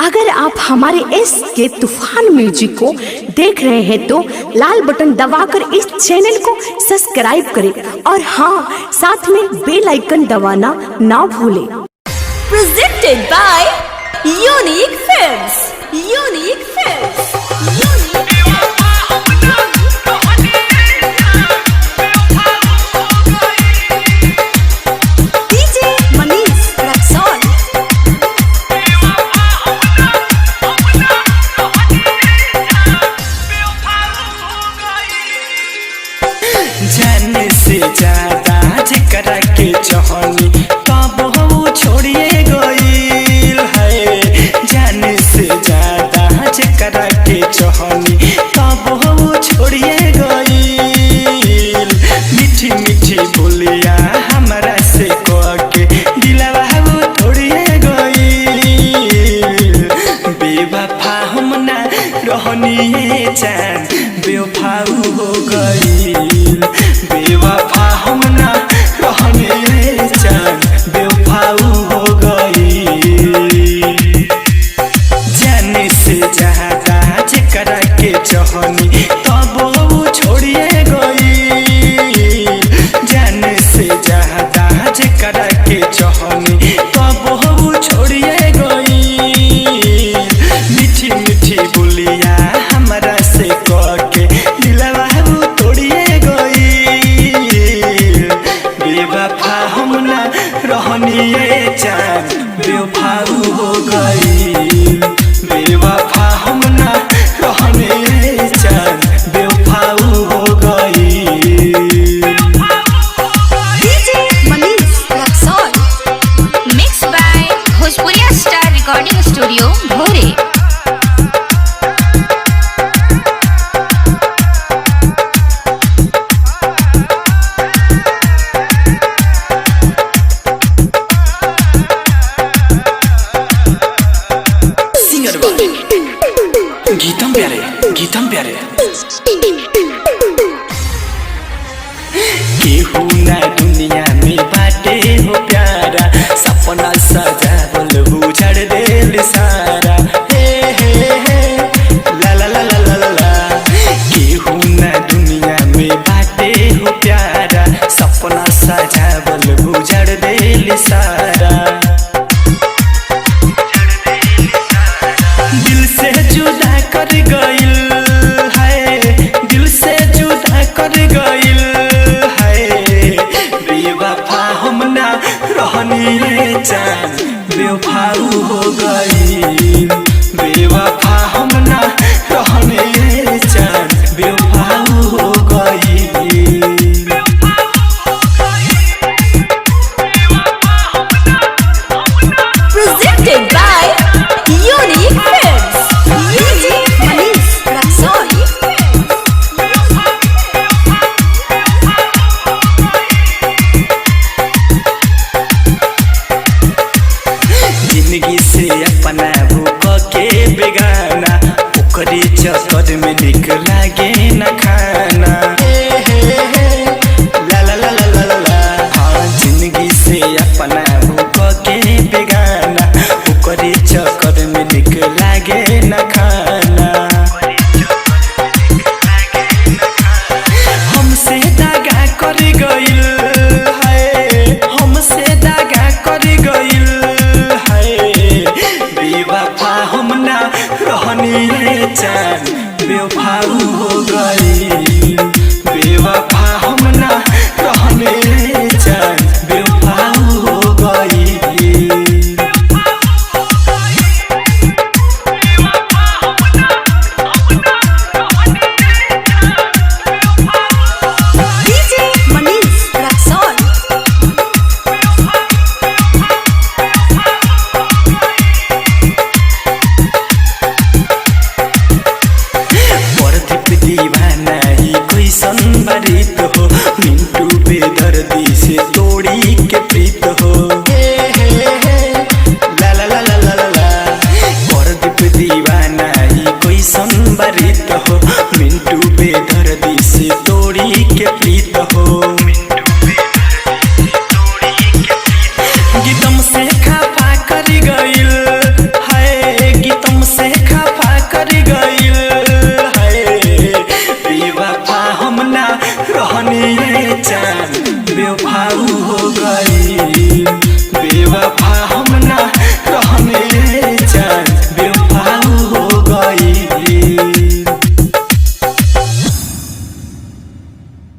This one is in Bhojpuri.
अगर आप हमारे इस के तूफान म्यूजिक को देख रहे हैं तो लाल बटन दबाकर इस चैनल को सब्सक्राइब करें और हाँ, साथ में बेल आइकन दबाना ना भूलें। Presented by Unique Films. Unique Films. जाने से ज्यादा जेकरा के चाहनी तब वो छोड़िए गइल है। जाने से ज्यादा जेकरा के चाहनी तब वो छोड़िए गइल। मीठी मीठी बोलिया हमरा से कह के दिलवा वो तोड़िए गइल। बेवफा हम ना रहनी जान, बेवफा हो गइल। बेवफा हम ना रहने जान, बेवफा हो गइल। जाने से ज्यादा जेकरा के चाहनी तब वो छोड़िए गइल। जाने से ज्यादा जेकरा के चाहनी तब वो छोड़िए गइल। मीठी मीठी बोलिया हमरा से कह के दिलवा वो तोड़िए गइल। बेवफा हम ना रहनिए जान, बेवफा हो गइल। बेवफा हम ना रहनिए जान, बेवफा हो गइल। DJ Manish Raksol. Mixed by Bhojpuriya Star Recording Studio, Bhore. गीतम प्यारे, गीतम प्यारे। केहू ना दुनिया में बाटे हो प्यारा, सपना सजावल उजाड़ देल सारा। हे हे हे ला ला ला ला ला ला। केहू ना दुनिया में बाटे हो प्यारा, सपना सजावल उजाड़ देल सारा। दिल से जुदा कर गइल है, दिल से जुदा कर गइल है। बेवफा हम ना रहनी जान, बेवफा हो गइल। बेवफा हम ना रहनी जान, बेवफा हो गइल। Presented by Unique Films. DJ Manish Raksol. जिंदगी से अपना भूख के बेगाना, ओकरे चक्कर में निक लागे न खाना। हे हे हे ला ला ला ला ला ला। हाँ, जिंदगी से अपना भूख के बेगाना, ओकरे चक्कर में निक लागे न खाना। हमसे दागा कर गइल है, हमसे दागा कर गइल है। बेवफा हम ना रहनी जान, बेवफा हो गइल।